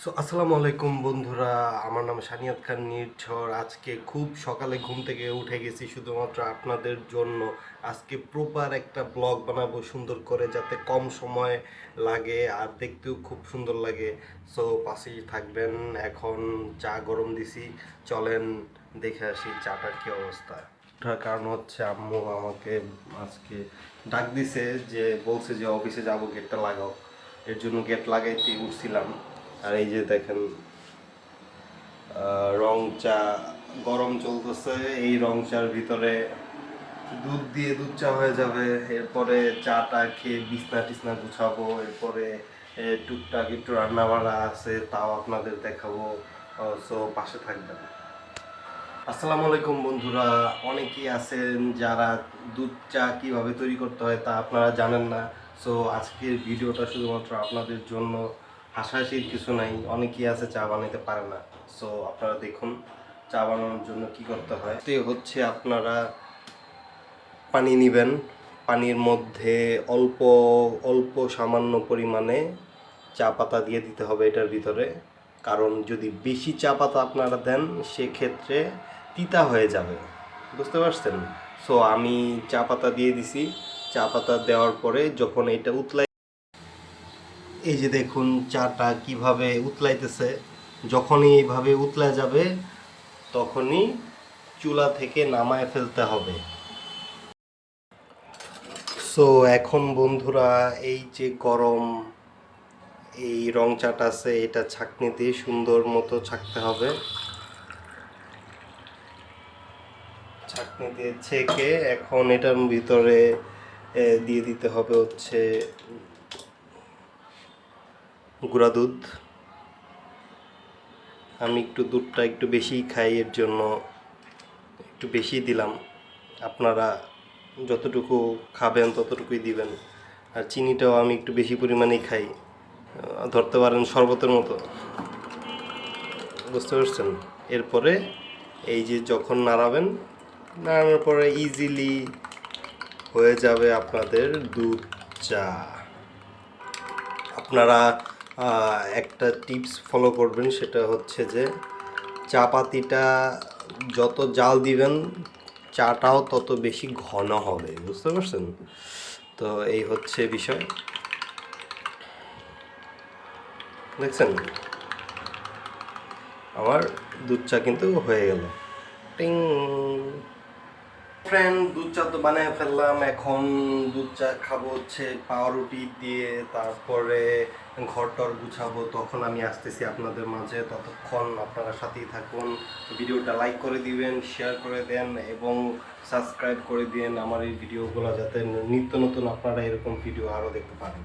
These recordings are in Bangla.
আসসালামু আলাইকুম বন্ধুরা, আমার নাম সানিয়াত খান নির্ঝর। আজকে খুব সকালে ঘুম থেকে উঠে গেছি শুধুমাত্র আপনাদের জন্য। আজকে প্রপার একটা ব্লগ বানাবো সুন্দর করে, যাতে কম সময় লাগে আর দেখতেও খুব সুন্দর লাগে। পাশেই থাকবেন। এখন চা গরম দিছি, চলেন দেখে আসি চাটার কি অবস্থা। ওঠার কারণ হচ্ছে আম্মু আমাকে আজকে ডাক দিছে, যে বলছে যে অফিসে যাবো, গেটটা লাগাও। এর জন্য গেট লাগাইতে উঠছিলাম। আর এই যে দেখেন, রং চা গরম চলতেছে। এই রং চার ভিতরে দুধ দিয়ে দুধ চা হয়ে যাবে। এরপরে চাটা খেয়ে বিছনা টিছনা গুছাবো। এরপরে টুকটাক একটু রান্না বাড়া আছে, তাও আপনাদের দেখাবো। পাশে থাকবেন। আসসালামু আলাইকুম বন্ধুরা, অনেকেই আছেন যারা দুধ চা কীভাবে তৈরি করতে হয় তা আপনারা জানেন না। আজকের ভিডিওটা শুধুমাত্র আপনাদের জন্য। হাসাহাসির কিছু নাই, অনেকেই আছে চা বানাতে পারে না। আপনারা দেখুন চা বানানোর জন্য কি করতে হয়। হচ্ছে আপনারা পানি নেবেন, পানির মধ্যে অল্প অল্প সামান্য পরিমাণে চা পাতা দিয়ে দিতে হবে এটার ভিতরে। কারণ যদি বেশি চা পাতা আপনারা দেন সেক্ষেত্রে তিতা হয়ে যাবে, বুঝতে পারছেন? আমি চা পাতা দিয়ে দিছি। চা পাতা দেওয়ার পরে যখন এটা উতলাই, এই যে দেখুন চাটা কিভাবে উতলাইতেছে। যখনই এইভাবে উতলা যাবে তখনই চুলা থেকে নামায় ফেলতে হবে। এখন বন্ধুরা, এই যে গরম এই রং চাটা আছে, এটা ছাঁকনি দিয়ে সুন্দর মতো ছাঁকতে হবে। ছাঁকনি দিয়ে ছেঁকে এখন এটার ভিতরে দিয়ে দিতে হবে হচ্ছে গুঁড়া দুধ। আমি দুধটা একটু বেশিই খাই, এর জন্য একটু বেশি দিলাম। আপনারা যতটুকু খাবেন ততটুকুই দিবেন। আর চিনিটাও আমি একটু বেশি পরিমাণেই খাই, ধরতে পারেন শরবতের মতো, বুঝতে পারছেন? এরপরে এই যে যখন নাড়াবেন, নাড়ানোর পরে ইজিলি হয়ে যাবে আপনাদের দুধ চা। আপনারা একটা টিপস ফলো করবেন, সেটা হচ্ছে যে চা পাতিটা যত জাল দিবেন চাটাও তত বেশি ঘন হবে, বুঝতে পারছেন? তো এই হচ্ছে বিষয়, দেখছেন আমার দুধ চা কিন্তু হয়ে গেল। টিং। ফ্রেন্ড, দুধ চা তো বানিয়ে ফেললাম। এখন দুধ চা খাবো হচ্ছে পাউরুটি দিয়ে, তারপরে ঘরটর গুছাবো। তখন আমি আসতেছি আপনাদের মাঝে, ততক্ষণ আপনারা সাথেই থাকুন। ভিডিওটা লাইক করে দিবেন, শেয়ার করে দেন এবং সাবস্ক্রাইব করে দিন আমার এই ভিডিওগুলো, যাতে নিত্য নতুন আপনারা এরকম ভিডিও আরও দেখতে পারেন।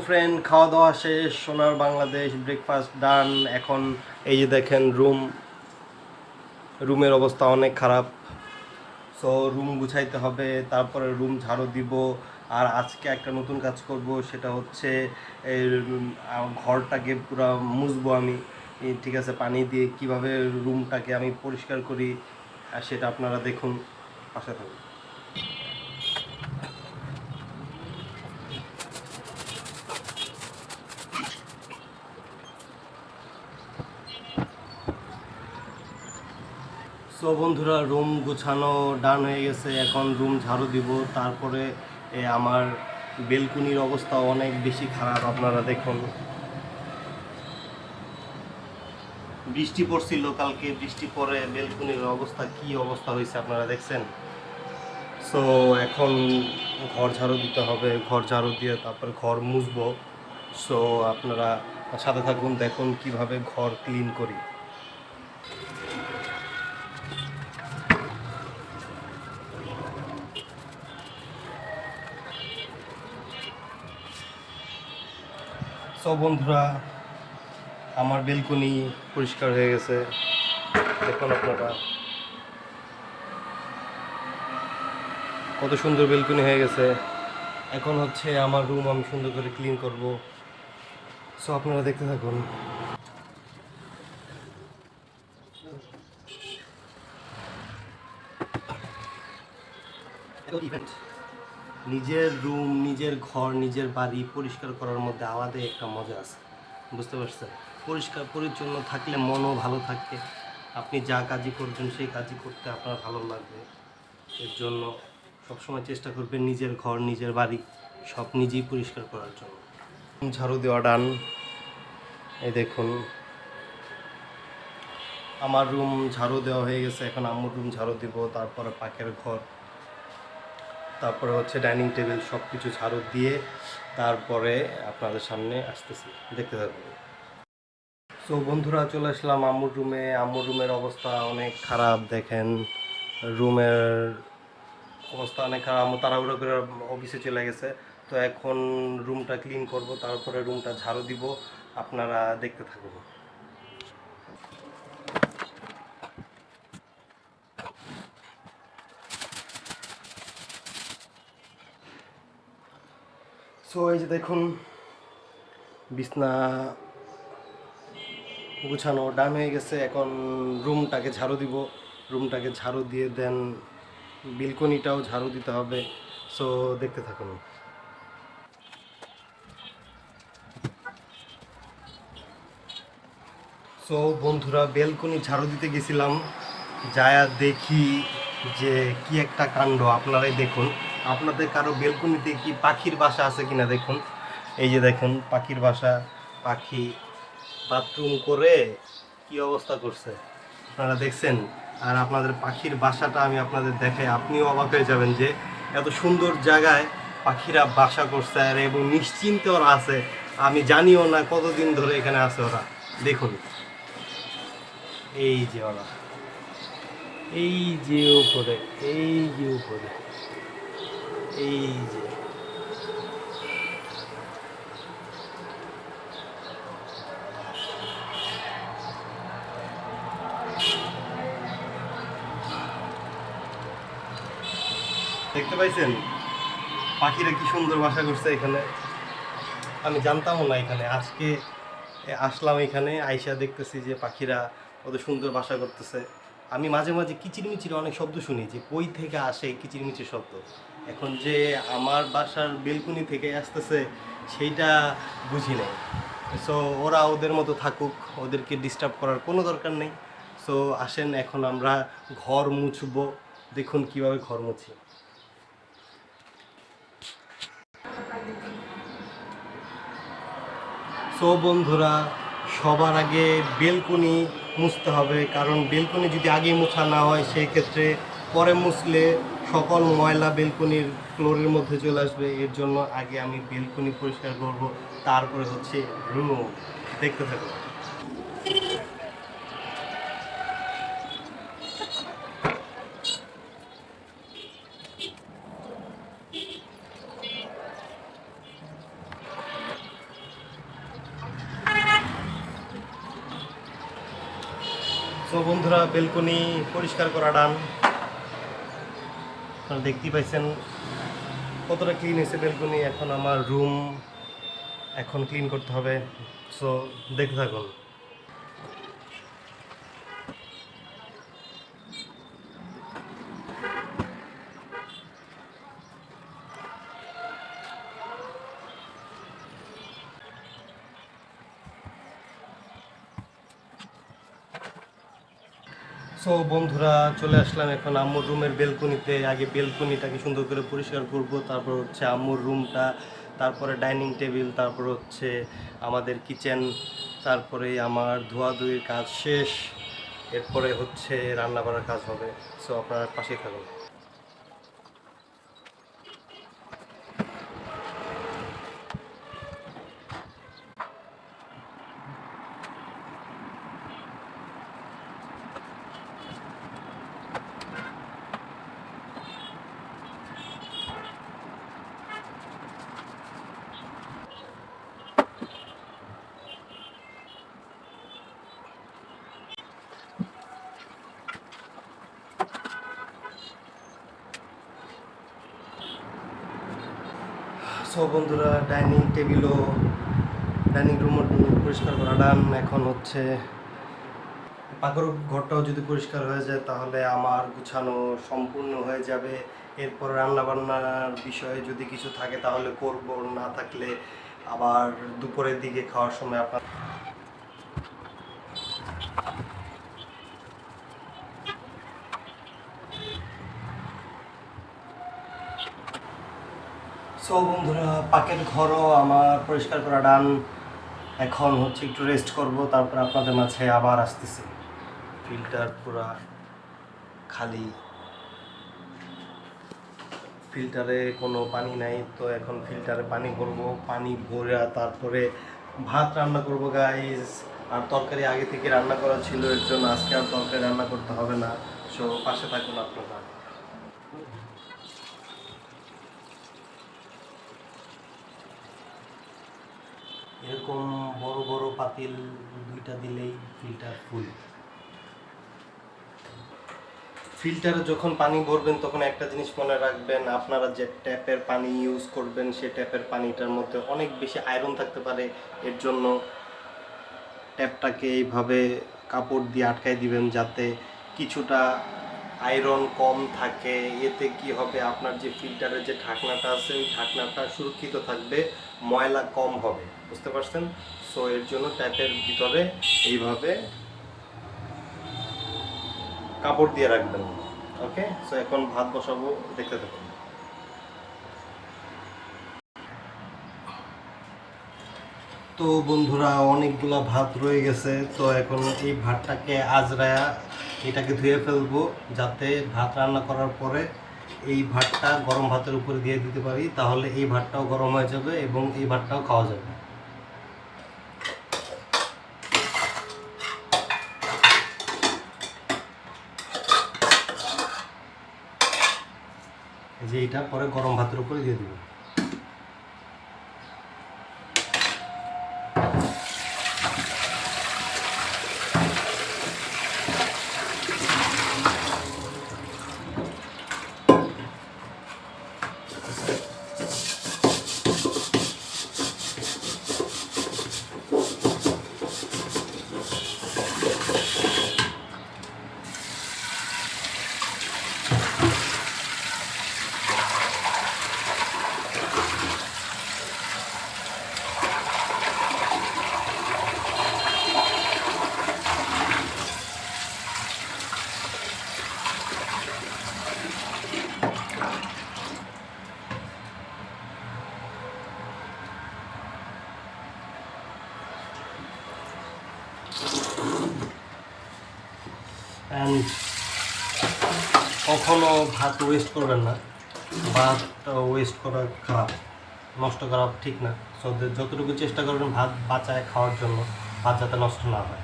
ফ্রেন্ড, খাওয়া দাওয়া শেষ, সোনার বাংলাদেশ ব্রেকফাস্ট ডান। এখন এই যে দেখেন রুমের অবস্থা অনেক খারাপ। রুম গুছাইতে হবে, তারপরে রুম ঝাড়ু দিব। আর আজকে একটা নতুন কাজ করব, সেটা হচ্ছে এই ঘরটাকে পুরো মুছবো আমি। ঠিক আছে, পানি দিয়ে কিভাবে রুমটাকে আমি পরিষ্কার করি আর সেটা আপনারা দেখুন, পাশে থাকুন। বন্ধুরা, রুম গুছানো ডান হয়ে গেছে। এখন রুম ঝাড়ু দিব। তারপরে আমার বেলকুনির অবস্থা অনেক বেশি খারাপ, আপনারা দেখুন। বৃষ্টি পড়ছিল কালকে, বৃষ্টি পরে বেলকুনির অবস্থা কি অবস্থা হয়েছে আপনারা দেখছেন। এখন ঘর ঝাড়ু দিতে হবে, ঘর ঝাড়ু দিয়ে তারপরে ঘর মুছবো। আপনারা সাথে থাকুন, দেখুন কিভাবে ঘর ক্লিন করি। বন্ধুরা, আমার বেলকনি পরিষ্কার হয়ে গেছে, দেখুন আপনারা কত সুন্দর বেলকনি হয়ে গেছে। এখন হচ্ছে আমার রুম আমি সুন্দর করে ক্লিন করব। আপনারা দেখতে থাকুন। নিজের রুম, নিজের ঘর, নিজের বাড়ি পরিষ্কার করার মধ্যে আলাদাই একটা মজা আছে। বুঝতে পারছেন? পরিষ্কার পরিচ্ছন্ন থাকলে মনও ভালো থাকে, আপনি যা কাজই করবেন সেই কাজই করতে আপনার ভালো লাগবে। এর জন্য সবসময় চেষ্টা করবেন নিজের ঘর, নিজের বাড়ি সব নিজেই পরিষ্কার করার জন্য। ঝাড়ু দেওয়া ডান। এই দেখুন আমার রুম ঝাড়ু দেওয়া হয়ে গেছে, এখন আম্মুর রুম ঝাড়ু দিব, তারপরে পাখের ঘর, তারপরে হচ্ছে ডাইনিং টেবিল, সব কিছু ঝাড়ু দিয়ে তারপরে আপনাদের সামনে আসতেছি, দেখতে থাকুন। সো বন্ধুরা, চলে আসলাম আম্মুর রুমে। আম্মুর রুমের অবস্থা অনেক খারাপ, দেখেন রুমের অবস্থা অনেক খারাপ। আম্মু তাড়াহুড়ো করে অফিসে চলে গেছে। তো এখন রুমটা ক্লিন করব, তারপরে রুমটা ঝাড়ু দিব, আপনারা দেখতে থাকুন। সো এই যে দেখুন বিছনা গুছানো ডান হয়ে গেছে, এখন রুমটাকে ঝাড়ু দিব। রুমটাকে ঝাড়ু দিয়ে দেন বিলকনিটাও ঝাড়ু দিতে হবে। সো দেখতে থাকুন। সো বন্ধুরা, বেলকনি ঝাড়ু দিতে গেছিলাম, যায়া দেখি যে কি একটা কাণ্ড। আপনারাই দেখুন, আপনাদের কারো বেলকনিতে কি পাখির বাসা আছে কিনা দেখুন। এই যে দেখুন পাখির বাসা, পাখি বাথরুম করে কি অবস্থা করছে আপনারা দেখছেন। আর আপনাদের পাখির বাসাটা আমি আপনাদের দেখাই, আপনিও অবাক হয়ে যাবেন যে এত সুন্দর জায়গায় পাখিরা বাসা করছে আর এবং নিশ্চিন্তে ওরা আছে। আমি জানিও না কতদিন ধরে এখানে আছে ওরা। দেখুন এই যে ওরা, এই যে উপরে, এই যে উপরে, এই যে দেখতে পাইছেন পাখিরা কি সুন্দর বাসা করছে এখানে। আমি জানতামও না, এখানে আজকে আসলাম, এখানে আইসা দেখতেছি যে পাখিরা কত সুন্দর বাসা করতেছে। আমি মাঝে মাঝে কিচিরমিচির অনেক শব্দ শুনি, যে কই থেকে আসে কিচিরমিচির শব্দ। এখন যে আমার বাসার বেলকুনি থেকে আসতেছে সেইটা বুঝি নাই। সো ওরা ওদের মতো থাকুক, ওদেরকে ডিস্টার্ব করার কোনো দরকার নেই। সো আসেন এখন আমরা ঘর মুছবো, দেখুন কিভাবে ঘর মুছি। সো বন্ধুরা, সবার আগে বেলকনি মুছতে হবে, কারণ বেলকনি যদি আগে মোছা না হয় সেই ক্ষেত্রে পরে মুছলে সকল ময়লা বেলকনির ফ্লোরের মধ্যে চলে আসবে। এর জন্য আগে আমি বেলকনি পরিষ্কার করব, তারপরে হচ্ছে রুম। দেখতে থাকুন। সো বন্ধুরা, বেলকনি পরিষ্কার করা ডান। আপনারা দেখতেই পাইছেন কতটা ক্লিন হয়েছে বেলকনি। এখন আমার রুম এখন ক্লিন করতে হবে। সো দেখতে থাকুন। সো বন্ধুরা, চলে আসলাম এখন আম্মুর রুমের বেলকনিতে। আগে বেলকনিটাকে সুন্দর করে পরিষ্কার করব, তারপর হচ্ছে আম্মুর রুমটা, তারপরে ডাইনিং টেবিল, তারপর হচ্ছে আমাদের কিচেন, তারপরে আমার ধোয়াধুয়ির কাজ শেষ, এরপরে হচ্ছে রান্না করার কাজ হবে। সো আপনারা পাশেই থাকুন। সো বন্ধুরা, ডাইনিং টেবিলও ডাইনিং রুমও পরিষ্কার করা ডান। এখন হচ্ছে পাকর ঘরটাও যদি পরিষ্কার হয়ে যায় তাহলে আমার গুছানো সম্পূর্ণ হয়ে যাবে। এরপর রান্নাবান্নার বিষয়ে যদি কিছু থাকে তাহলে করব, না থাকলে আবার দুপুরের দিকে খাওয়ার সময় আপনার সো বন্ধুরা, পাকের ঘরও আমার পরিষ্কার করা ডান। এখন হচ্ছে একটু রেস্ট করব, তারপর আপনাদের মাঝে আবার আসতেছি। ফিল্টার পুরা খালি, ফিল্টারে কোনো পানি নাই, তো এখন ফিল্টারে পানি ভরবো। পানি ভরে তারপরে ভাত রান্না করব গাইস। আর তরকারি আগে থেকে রান্না করা ছিল, এর জন্য আজকে আর তরকারি রান্না করতে হবে না। সো পাশে থাকুন আপনারা। এরকম বড় বড় পাতিল দুইটা দিলেই ফিল্টার ফুল। ফিল্টারে যখন পানি ভরবেন তখন একটা জিনিস মনে রাখবেন, আপনারা যে ট্যাপের পানি ইউজ করবেন সে ট্যাপের পানিটার মধ্যে অনেক বেশি আয়রন থাকতে পারে। এর জন্য ট্যাপটাকে এইভাবে কাপড় দিয়ে আটকাই দিবেন যাতে কিছুটা আয়রন কম থাকে। এতে কি হবে, আপনার যে ফিল্টারের যে ঢাকনাটা আছে ওই ঢাকনাটা সুরক্ষিত থাকবে, ময়লা কম হবে। বুঝতে পারছেন? সো এর জন্য ট্যাপের ভিতরে এইভাবে কাপড় দিয়ে রাখবেন। ওকে, সো এখন ভাত বসাবো, দেখতে থাকুন। তো বন্ধুরা, অনেকগুলা ভাত রয়ে গেছে, তো এখন এই ভাতটাকে আজরায়া এটাকে ধুয়ে ফেলবো, যাতে ভাত রান্না করার পরে এই ভাতটা গরম ভাতের উপরে দিয়ে দিতে পারি। তাহলে এই ভাতটাও গরম হয়ে যাবে এবং এই ভাতটাও খাওয়া যাবে। যে এটা পরে গরম ভাতের উপরে দিয়ে দেবো। অ্যান্ড কখনো ভাত ওয়েস্ট করবেন না। ভাত ওয়েস্ট করা খারাপ, নষ্ট করা ঠিক না। সো যতটুকু চেষ্টা করবেন ভাত বাঁচায় খাওয়ার জন্য, ভাত যাতে নষ্ট না হয়।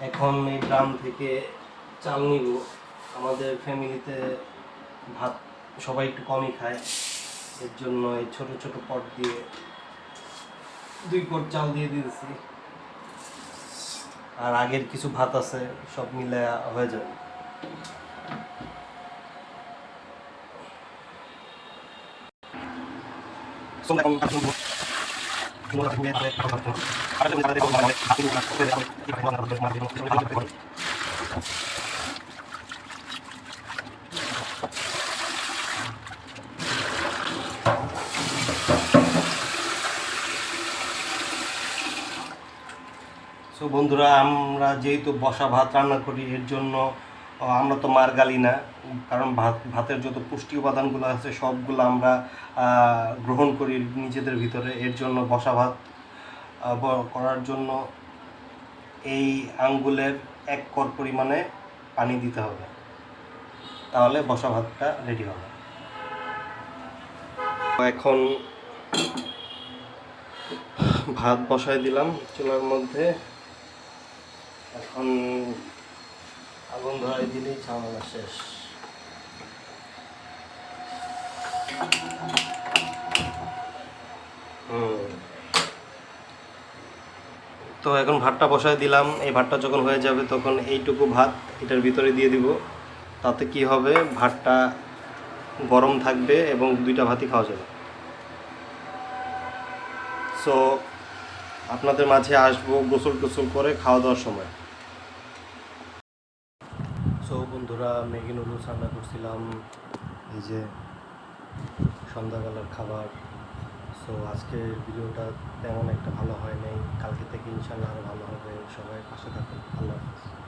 এখন এই ড্রাম থেকে চাল নিব। আমাদের ফ্যামিলিতে ভাত সবাই একটু কমই খায়, এর জন্য এই ছোট ছোট পট দিয়ে 2 পট চাল দিয়ে দিয়েছি। আর আগের কিছু ভাত আছে, সব মিলে হয়ে যাবে। সো বন্ধুরা, আমরা যেহেতু বসা ভাত রান্না করি, এর জন্য আমরা তো মার গালি না, কারণ ভাতের যত পুষ্টি উপাদানগুলো আছে সবগুলো আমরা গ্রহণ করি নিজেদের ভিতরে। এর জন্য বসা ভাত করার জন্য এই আঙ্গুলের 1 কর পরিমাণে পানি দিতে হবে, তাহলে বসা ভাতটা রেডি হবে। এখন ভাত বসায় দিলাম চুলার মধ্যে। এখন আগুন ধরাই দিলেই ঝামেলা শেষ। তো এখন ভাতটা বসায় দিলাম। এই ভাতটা যখন হয়ে যাবে তখন এইটুকু ভাত এটার ভিতরে দিয়ে দিব। তাতে কি হবে, ভাতটা গরম থাকবে এবং 2টা ভাতই খাওয়া যাবে। সো আপনাদের মাঝে আসবো গোসল টোসল করে খাওয়া দাওয়ার সময়। সো বন্ধুরা, ম্যাগি নুডলস রান্না করছিলাম, এই যে সন্ধ্যাবেলার খাবার। সো আজকের ভিডিওটা তেমন একটা ভালো হয় নাই, কালকে থেকে ইনশাল্লাহ আরও ভালো হবে। সবাই পাশে থাকুন। আল্লাহ হাফেজ।